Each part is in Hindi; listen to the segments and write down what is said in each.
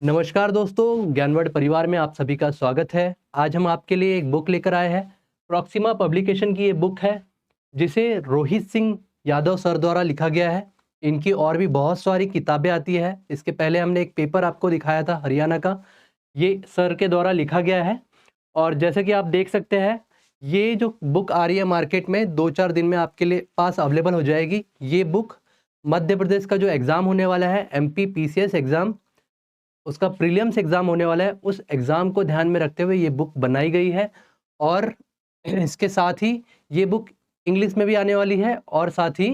नमस्कार दोस्तों, ज्ञानवर्ध परिवार में आप सभी का स्वागत है। आज हम आपके लिए एक बुक लेकर आए हैं। प्रॉक्सिमा पब्लिकेशन की ये बुक है, जिसे रोहित सिंह यादव सर द्वारा लिखा गया है। इनकी और भी बहुत सारी किताबें आती है। इसके पहले हमने एक पेपर आपको दिखाया था हरियाणा का, ये सर के द्वारा लिखा गया है। और जैसे कि आप देख सकते हैं, ये जो बुक आ रही है मार्केट में 2-4 दिन में आपके लिए पास अवेलेबल हो जाएगी। ये बुक मध्य प्रदेश का जो एग्ज़ाम होने वाला है, एमपी पीसीएस एग्ज़ाम, उसका प्रीलिम्स एग्ज़ाम होने वाला है, उस एग्ज़ाम को ध्यान में रखते हुए ये बुक बनाई गई है। और इसके साथ ही ये बुक इंग्लिश में भी आने वाली है। और साथ ही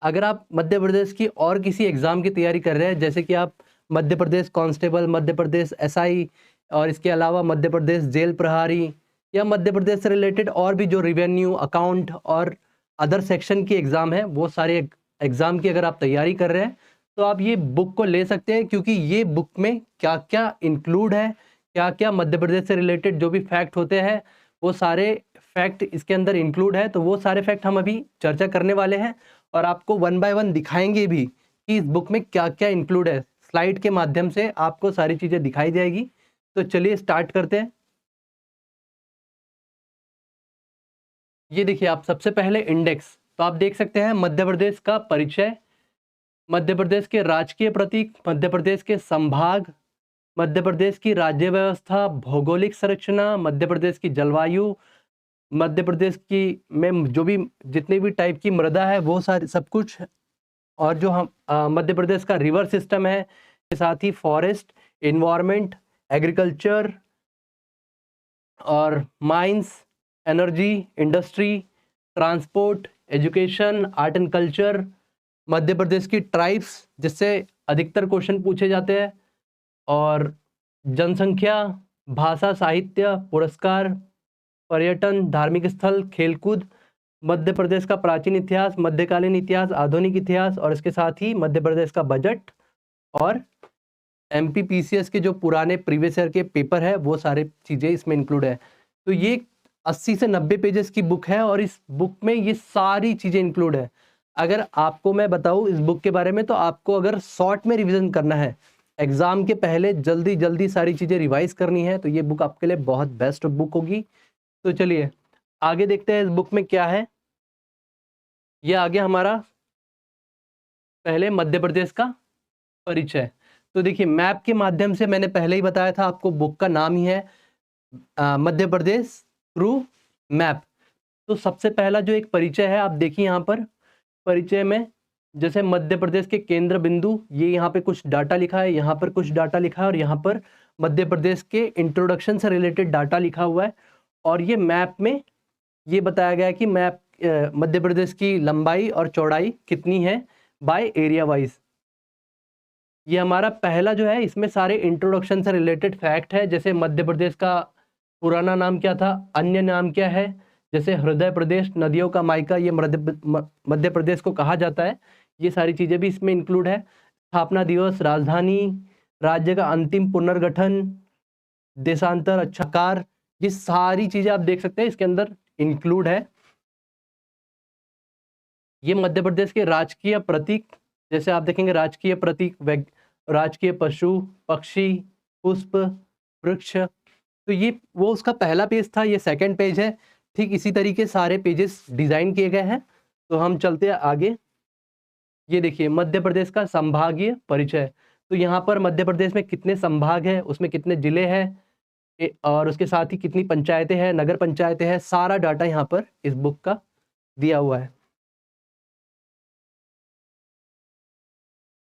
अगर आप मध्य प्रदेश की और किसी एग्ज़ाम की तैयारी कर रहे हैं, जैसे कि आप मध्य प्रदेश कांस्टेबल, मध्य प्रदेश एसआई और इसके अलावा मध्य प्रदेश जेल प्रभारी या मध्य प्रदेश से रिलेटेड और भी जो रेवेन्यू, अकाउंट और अदर सेक्शन की एग्ज़ाम है, वो सारे एग्ज़ाम की अगर आप तैयारी कर रहे हैं, तो आप ये बुक को ले सकते हैं। क्योंकि ये बुक में क्या-क्या इंक्लूड है, क्या-क्या मध्य प्रदेश से रिलेटेड जो भी फैक्ट होते हैं, वो सारे फैक्ट इसके अंदर इंक्लूड है। तो वो सारे फैक्ट हम अभी चर्चा करने वाले हैं और आपको वन बाय वन दिखाएँगे भी कि इस बुक में क्या-क्या इंक्लूड है। स्लाइड के माध्यम से आपको सारी चीज़ें दिखाई जाएगी। तो चलिए स्टार्ट करते हैं। ये देखिए, आप सबसे पहले इंडेक्स, तो आप देख सकते हैं मध्य प्रदेश का परिचय, मध्य प्रदेश के राजकीय प्रतीक, मध्य प्रदेश के संभाग, मध्य प्रदेश की राज्य व्यवस्था, भौगोलिक संरचना, मध्य प्रदेश की जलवायु, मध्य प्रदेश की में जो भी जितने भी टाइप की मृदा है वो सारी सब कुछ। और जो हम मध्य प्रदेश का रिवर सिस्टम है, के साथ ही फॉरेस्ट, एनवायरनमेंट, एग्रीकल्चर और mines, energy, industry, transport, education, art and culture, Madhya Pradesh की ट्राइब्स जिससे अधिकतर क्वेश्चन पूछे जाते हैं, और जनसंख्या, भाषा, साहित्य, पुरस्कार, पर्यटन, धार्मिक स्थल, खेलकूद, मध्य प्रदेश का प्राचीन इतिहास, मध्यकालीन इतिहास, आधुनिक इतिहास और इसके साथ ही मध्य प्रदेश का बजट और एमपी पीसीएस के जो पुराने प्रीवियस ईयर के पेपर है, वो सारे चीज़ें इसमें इंक्लूड है। तो ये 80 से 90 पेजेस की बुक है और इस बुक में ये सारी चीज़ें इंक्लूड है। अगर आपको मैं बताऊँ इस बुक के बारे में, तो आपको अगर शॉर्ट में रिवीजन करना है, एग्ज़ाम के पहले जल्दी-जल्दी सारी चीज़ें रिवाइज़ करनी है, तो ये बुक आपके लिए बहुत बेस्ट बुक होगी। तो चलिए आगे देखते हैं इस बुक में क्या है। ये आ गया हमारा पहले मध्य प्रदेश का परिचय। तो देखिए, मैप के माध्यम से मैंने पहले ही बताया था आपको, बुक का नाम ही है मध्य प्रदेश थ्रू मैप। तो सबसे पहला जो एक परिचय है, आप देखिए यहाँ पर परिचय में, जैसे मध्य प्रदेश के केंद्र बिंदु, ये यहाँ पे कुछ डाटा लिखा है, यहाँ पर कुछ डाटा लिखा है और यहाँ पर मध्य प्रदेश के इंट्रोडक्शन से रिलेटेड डाटा लिखा हुआ है। और ये मैप में ये बताया गया है कि मैप मध्य प्रदेश की लंबाई और चौड़ाई कितनी है बाय एरिया वाइज। ये हमारा पहला जो है, इसमें सारे इंट्रोडक्शन से रिलेटेड फैक्ट है, जैसे मध्य प्रदेश का पुराना नाम क्या था, अन्य नाम क्या है, जैसे हृदय प्रदेश, नदियों का मायका, ये मध्य प्रदेश को कहा जाता है। ये सारी चीज़ें भी इसमें इंक्लूड है। स्थापना दिवस, राजधानी, राज्य का अंतिम पुनर्गठन, देशांतर, अच्छाकार, ये सारी चीज़ें आप देख सकते हैं इसके अंदर इंक्लूड है। ये मध्य प्रदेश के राजकीय प्रतीक, जैसे आप देखेंगे राजकीय प्रतीक, राजकीय पशु, पक्षी, पुष्प, वृक्ष। तो ये वो उसका पहला पेज था, ये सेकंड पेज है। ठीक इसी तरीके सारे पेजेस डिज़ाइन किए गए हैं। तो हम चलते हैं आगे। ये देखिए, मध्य प्रदेश का संभागीय परिचय। तो यहाँ पर मध्य प्रदेश में कितने संभाग हैं, उसमें कितने जिले हैं, और उसके साथ ही कितनी पंचायतें हैं, नगर पंचायतें हैं, सारा डाटा यहाँ पर इस बुक का दिया हुआ है।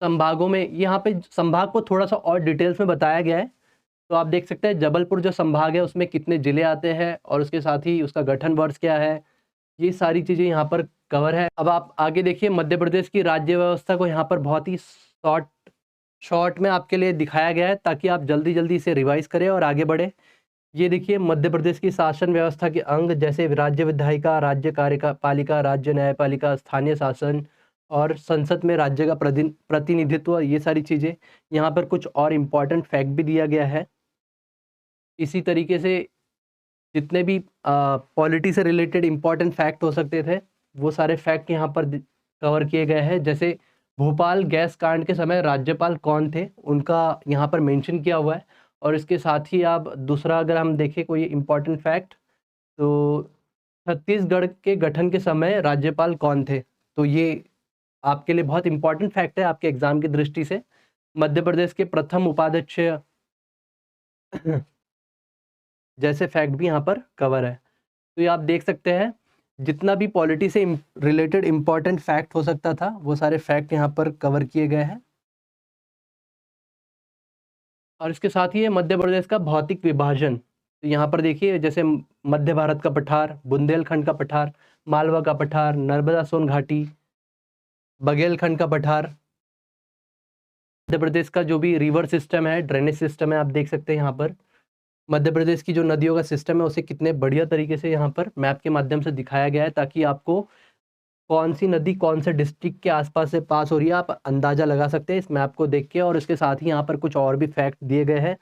संभागों में, यहाँ पे संभाग को थोड़ा सा और डिटेल्स में बताया गया है। तो आप देख सकते हैं जबलपुर जो संभाग है, उसमें कितने जिले आते हैं और उसके साथ ही उसका गठन वर्ष क्या है, ये सारी चीज़ें यहाँ पर कवर है। अब आप आगे देखिए, मध्य प्रदेश की राज्य व्यवस्था को यहाँ पर बहुत ही शॉर्ट शॉर्ट में आपके लिए दिखाया गया है, ताकि आप जल्दी-जल्दी इसे रिवाइज़ करें और आगे बढ़ें। ये देखिए, मध्य प्रदेश की शासन व्यवस्था के अंग, जैसे राज्य विधायिका, राज्य पालिका, राज्य न्यायपालिका, स्थानीय शासन और संसद में राज्य का प्रतिनिधित्व, ये सारी चीज़ें। यहाँ पर कुछ और इम्पोर्टेंट फैक्ट भी दिया गया है। इसी तरीके से जितने भी पॉलिटी से रिलेटेड इम्पोर्टेंट फैक्ट हो सकते थे, वो सारे फैक्ट यहाँ पर कवर किए गए हैं। जैसे भोपाल गैस कांड के समय राज्यपाल कौन थे, उनका यहाँ पर मेंशन किया हुआ है। और इसके साथ ही आप दूसरा अगर हम देखें कोई इम्पोर्टेंट फैक्ट, तो छत्तीसगढ़ के गठन के समय राज्यपाल कौन थे, तो ये आपके लिए बहुत इम्पोर्टेंट फैक्ट है आपके एग्जाम की दृष्टि से। मध्य प्रदेश के प्रथम उपाध्यक्ष जैसे फैक्ट भी यहाँ पर कवर है। तो ये आप देख सकते हैं जितना भी पॉलिटी से रिलेटेड इम्पोर्टेंट फैक्ट हो सकता था वो सारे फैक्ट यहाँ पर कवर किए गए हैं। और इसके साथ ही मध्य प्रदेश का भौतिक विभाजन, तो यहाँ पर देखिए जैसे मध्य भारत का पठार, बुंदेलखंड का पठार, मालवा का पठार, नर्मदा सोन घाटी, बघेलखंड का पठार। मध्य प्रदेश का जो भी रिवर सिस्टम है, ड्रेनेज सिस्टम है, आप देख सकते हैं यहाँ पर मध्य प्रदेश की जो नदियों का सिस्टम है उसे कितने बढ़िया तरीके से यहाँ पर मैप के माध्यम से दिखाया गया है, ताकि आपको कौन सी नदी कौन से डिस्ट्रिक्ट के आसपास से पास हो रही है आप अंदाज़ा लगा सकते हैं इस मैप को देख के। और इसके साथ ही यहाँ पर कुछ और भी फैक्ट दिए गए हैं,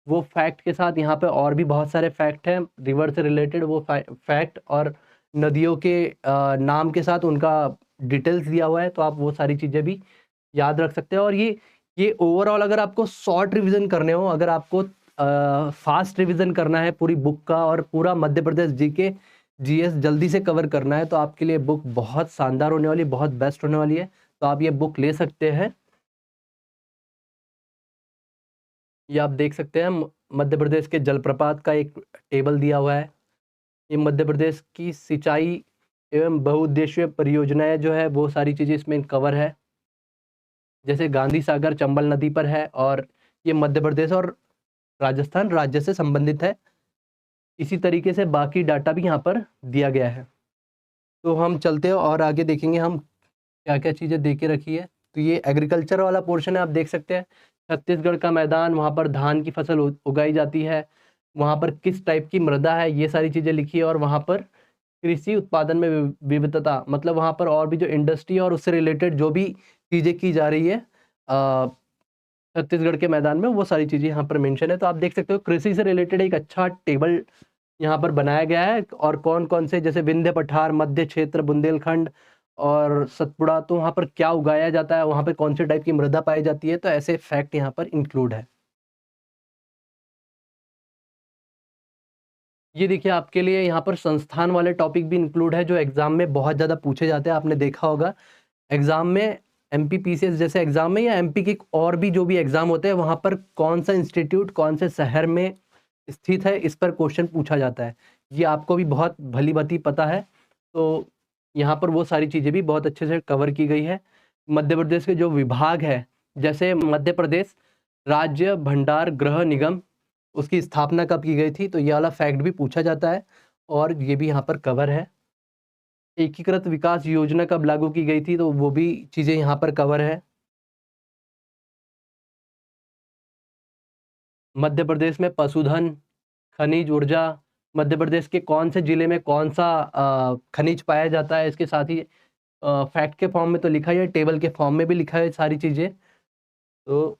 वो फैक्ट के साथ यहाँ पे और भी बहुत सारे फैक्ट हैं रिवर से रिलेटेड, वो फैक्ट और नदियों के नाम के साथ उनका डिटेल्स दिया हुआ है, तो आप वो सारी चीज़ें भी याद रख सकते हैं। और ये ओवरऑल अगर आपको शॉर्ट रिविज़न करने हो, अगर आपको फास्ट रिविज़न करना है पूरी बुक का और पूरा मध्य प्रदेश जीके जीएस जल्दी से कवर करना है, तो आपके लिए बुक बहुत शानदार होने वाली है, बहुत बेस्ट होने वाली है, तो आप ये बुक ले सकते हैं। ये आप देख सकते हैं मध्य प्रदेश के जलप्रपात का एक टेबल दिया हुआ है। ये मध्य प्रदेश की सिंचाई एवं बहुउद्देशीय परियोजनाएं जो है वो सारी चीज़ें इसमें कवर है, जैसे गांधी सागर चंबल नदी पर है, और ये मध्य प्रदेश और राजस्थान राज्य से संबंधित है। इसी तरीके से बाकी डाटा भी यहाँ पर दिया गया है। तो हम चलते हैं और आगे देखेंगे हम क्या क्या चीज़ें दे के रखी है। तो ये एग्रीकल्चर वाला पोर्शन है, आप देख सकते हैं छत्तीसगढ़ का मैदान, वहाँ पर धान की फसल उगाई जाती है, वहाँ पर किस टाइप की मृदा है, ये सारी चीज़ें लिखी है। और वहाँ पर कृषि उत्पादन में विविधता, मतलब वहाँ पर और भी जो इंडस्ट्री और उससे रिलेटेड जो भी चीज़ें की जा रही है छत्तीसगढ़ के मैदान में, वो सारी चीज़ें यहाँ पर मेंशन है। तो आप देख सकते हो कृषि से रिलेटेड एक अच्छा टेबल यहाँ पर बनाया गया है, और कौन कौन से जैसे विंध्य पठार, मध्य क्षेत्र, बुंदेलखंड और सतपुड़ा, तो वहाँ पर क्या उगाया जाता है, वहाँ पे कौन से टाइप की मृदा पाई जाती है, तो ऐसे फैक्ट यहाँ पर इंक्लूड है। ये देखिए आपके लिए यहाँ पर संस्थान वाले टॉपिक भी इंक्लूड है जो एग्जाम में बहुत ज़्यादा पूछे जाते हैं। आपने देखा होगा एग्जाम में एमपीपीसीएस जैसे एग्जाम में या एमपी के और भी जो भी एग्जाम होते हैं वहाँ पर कौन सा इंस्टीट्यूट कौन से शहर में स्थित है, इस पर क्वेश्चन पूछा जाता है। ये आपको भी बहुत भली भांति पता है, तो यहाँ पर वो सारी चीज़ें भी बहुत अच्छे से कवर की गई है। मध्य प्रदेश के जो विभाग है, जैसे मध्य प्रदेश राज्य भंडार गृह निगम, उसकी स्थापना कब की गई थी, तो ये वाला फैक्ट भी पूछा जाता है और ये भी यहाँ पर कवर है। एकीकृत विकास योजना कब लागू की गई थी, तो वो भी चीज़ें यहाँ पर कवर है। मध्य प्रदेश में पशुधन, खनिज ऊर्जा, मध्य प्रदेश के कौन से जिले में कौन सा खनिज पाया जाता है, इसके साथ ही फैक्ट के फॉर्म में तो लिखा ही है, टेबल के फॉर्म में भी लिखा है सारी चीज़ें। तो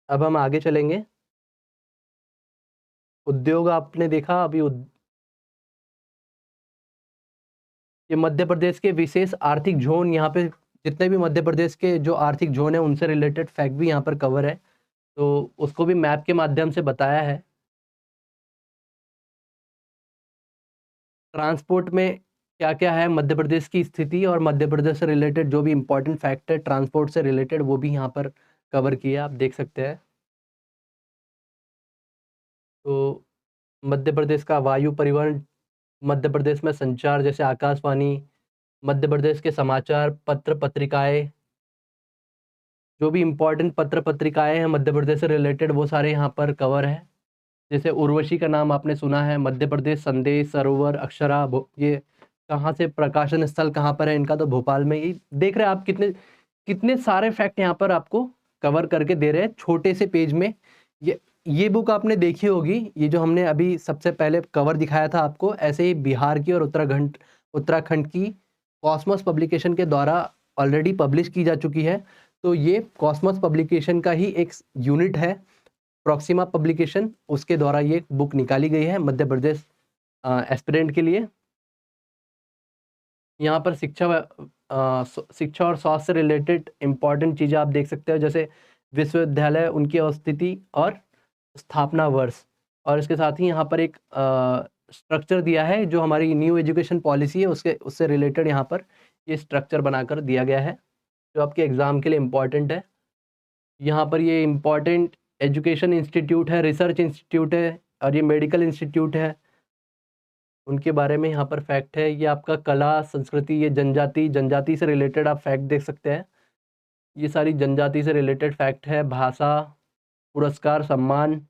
अब हम आगे चलेंगे। उद्योग आपने देखा अभी ये मध्य प्रदेश के विशेष आर्थिक जोन, यहाँ पे जितने भी मध्य प्रदेश के जो आर्थिक जोन है उनसे रिलेटेड फैक्ट भी यहाँ पर कवर है, तो उसको भी मैप के माध्यम से बताया है। ट्रांसपोर्ट में क्या-क्या है मध्य प्रदेश की स्थिति, और मध्य प्रदेश से रिलेटेड जो भी इम्पोर्टेंट फैक्ट है ट्रांसपोर्ट से रिलेटेड वो भी यहाँ पर कवर किया, आप देख सकते हैं। तो मध्य प्रदेश का वायु परिवहन, मध्य प्रदेश में संचार जैसे आकाशवाणी, मध्य प्रदेश के समाचार पत्र पत्रिकाएँ, जो भी इम्पोर्टेंट पत्र पत्रिकाएँ हैं मध्य प्रदेश से रिलेटेड वो सारे यहाँ पर कवर है। जैसे उर्वशी का नाम आपने सुना है, मध्य प्रदेश संदेश सरोवर अक्षरा, ये कहाँ से प्रकाशन स्थल कहाँ पर है इनका, तो भोपाल में ही। देख रहे हैं आप कितने कितने सारे फैक्ट यहाँ पर आपको कवर करके दे रहे हैं छोटे से पेज में। ये बुक आपने देखी होगी, ये जो हमने अभी सबसे पहले कवर दिखाया था आपको, ऐसे ही बिहार की और उत्तराखंड की कॉस्मोस पब्लिकेशन के द्वारा ऑलरेडी पब्लिश की जा चुकी है। तो ये कॉस्मोस पब्लिकेशन का ही एक यूनिट है, प्रॉक्सिमा पब्लिकेशन, उसके द्वारा ये बुक निकाली गई है मध्य प्रदेश एस्पिरेंट के लिए। यहाँ पर शिक्षा शिक्षा और स्वास्थ्य से रिलेटेड इम्पॉर्टेंट चीज़ें आप देख सकते हो, जैसे विश्वविद्यालय, उनकी अवस्थिति और स्थापना वर्ष। और इसके साथ ही यहाँ पर एक स्ट्रक्चर दिया है जो हमारी न्यू एजुकेशन पॉलिसी है उससे रिलेटेड यहाँ पर ये स्ट्रक्चर बनाकर दिया गया है, जो आपके एग्ज़ाम के लिए इम्पॉर्टेंट है। यहाँ पर ये इम्पॉर्टेंट एजुकेशन इंस्टीट्यूट है, रिसर्च इंस्टीट्यूट है और ये मेडिकल इंस्टीट्यूट है, उनके बारे में यहाँ पर फैक्ट है। ये आपका कला, संस्कृति, ये जनजाति से रिलेटेड आप फैक्ट देख सकते हैं। ये सारी जनजाति से रिलेटेड फैक्ट है। भाषा, पुरस्कार, सम्मान।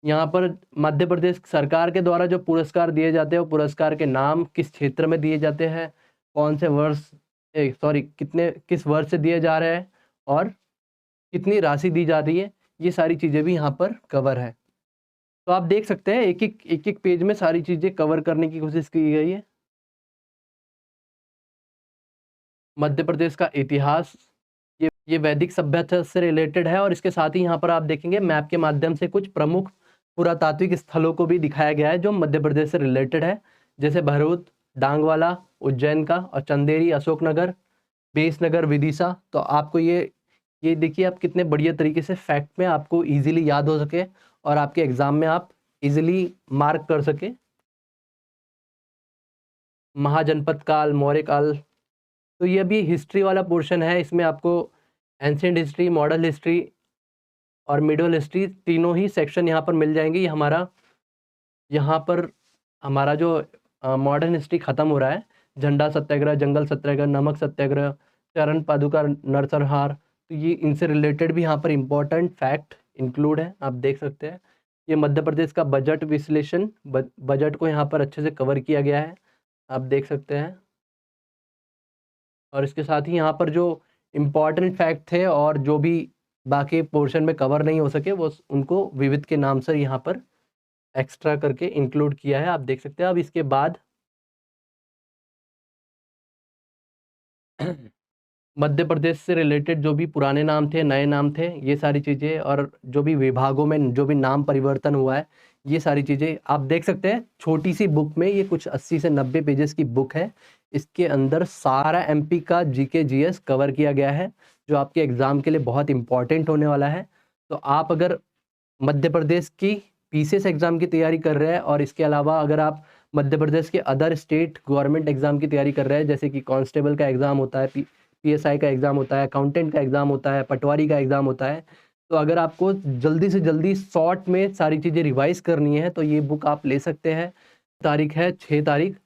यहाँ पर मध्य प्रदेश सरकार के द्वारा जो पुरस्कार दिए जाते हैं, वो पुरस्कार के नाम, किस क्षेत्र में दिए जाते हैं, कौन से वर्ष किस वर्ष से दिए जा रहे हैं और कितनी राशि दी जा रही है, ये सारी चीज़ें भी यहाँ पर कवर है। तो आप देख सकते हैं एक-एक पेज में सारी चीज़ें कवर करने की कोशिश की गई है। मध्य प्रदेश का इतिहास, ये वैदिक सभ्यता से रिलेटेड है और इसके साथ ही यहाँ पर आप देखेंगे मैप के माध्यम से कुछ प्रमुख पुरातात्विक स्थलों को भी दिखाया गया है जो मध्य प्रदेश से रिलेटेड है, जैसे भरूच, डांगवाला, उज्जैन का, और चंदेरी, अशोकनगर, बेसनगर, विदिशा। तो आपको ये देखिए आप कितने बढ़िया तरीके से फैक्ट में आपको इजीली याद हो सके और आपके एग्जाम में आप इजीली मार्क कर सके। महाजनपद काल, मौर्य काल, तो ये अभी हिस्ट्री वाला पोर्शन है। इसमें आपको एंशिएंट हिस्ट्री, मॉडर्न हिस्ट्री और मिडल हिस्ट्री तीनों ही सेक्शन यहाँ पर मिल जाएंगे। यहाँ पर हमारा जो मॉडर्न हिस्ट्री ख़त्म हो रहा है, झंडा सत्याग्रह, जंगल सत्याग्रह, नमक सत्याग्रह, चरण पादुका नरसंहार, तो ये इनसे रिलेटेड भी यहाँ पर इम्पोर्टेंट फैक्ट इंक्लूड है, आप देख सकते हैं। ये मध्य प्रदेश का बजट विश्लेषण, बजट को यहाँ पर अच्छे से कवर किया गया है, आप देख सकते हैं। और इसके साथ ही यहाँ पर जो इम्पॉर्टेंट फैक्ट थे और जो भी बाकी पोर्शन में कवर नहीं हो सके, वो उनको विविध के नाम से यहाँ पर एक्स्ट्रा करके इंक्लूड किया है, आप देख सकते हैं। अब इसके बाद मध्य प्रदेश से रिलेटेड जो भी पुराने नाम थे, नए नाम थे, ये सारी चीज़ें, और जो भी विभागों में जो भी नाम परिवर्तन हुआ है, ये सारी चीज़ें आप देख सकते हैं। छोटी सी बुक में, ये कुछ 80 से 90 पेजेस की बुक है, इसके अंदर सारा एमपी का जीके जीएस कवर किया गया है, जो आपके एग्ज़ाम के लिए बहुत इंपॉर्टेंट होने वाला है। तो आप अगर मध्य प्रदेश की पीसीएस एग्ज़ाम की तैयारी कर रहे हैं और इसके अलावा अगर आप मध्य प्रदेश के अदर स्टेट गवर्नमेंट एग्ज़ाम की तैयारी कर रहे हैं, जैसे कि कांस्टेबल का एग्ज़ाम होता है, पीएसआई का एग्ज़ाम होता है, अकाउंटेंट का एग्ज़ाम होता है, पटवारी का एग्ज़ाम होता है, तो अगर आपको जल्दी से जल्दी शॉर्ट में सारी चीज़ें रिवाइज़ करनी है तो ये बुक आप ले सकते हैं। तारीख है 6 तारीख,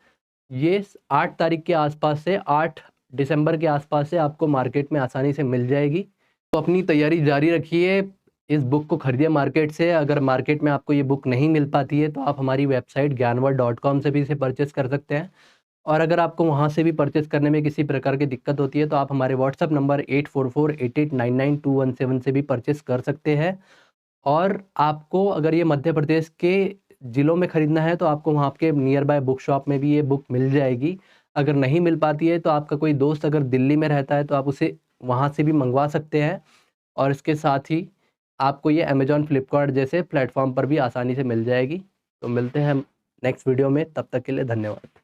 ये 8 तारीख के आसपास से 8 दिसंबर के आसपास से आपको मार्केट में आसानी से मिल जाएगी। तो अपनी तैयारी जारी रखिए, इस बुक को खरीदिए मार्केट से। अगर मार्केट में आपको ये बुक नहीं मिल पाती है तो आप हमारी वेबसाइट ज्ञानवर्ल्ड.com से भी इसे परचेस कर सकते हैं, और अगर आपको वहाँ से भी परचेस करने में किसी प्रकार की दिक्कत होती है तो आप हमारे व्हाट्सएप नंबर 8448899217 से भी परचेस कर सकते हैं। और आपको अगर ये मध्य प्रदेश के ज़िलों में ख़रीदना है तो आपको वहाँ के नियर बाय बुक शॉप में भी ये बुक मिल जाएगी। अगर नहीं मिल पाती है तो आपका कोई दोस्त अगर दिल्ली में रहता है तो आप उसे वहाँ से भी मंगवा सकते हैं, और इसके साथ ही आपको ये अमेज़ॉन, फ्लिपकार्ट जैसे प्लेटफॉर्म पर भी आसानी से मिल जाएगी। तो मिलते हैं हम नेक्स्ट वीडियो में, तब तक के लिए धन्यवाद।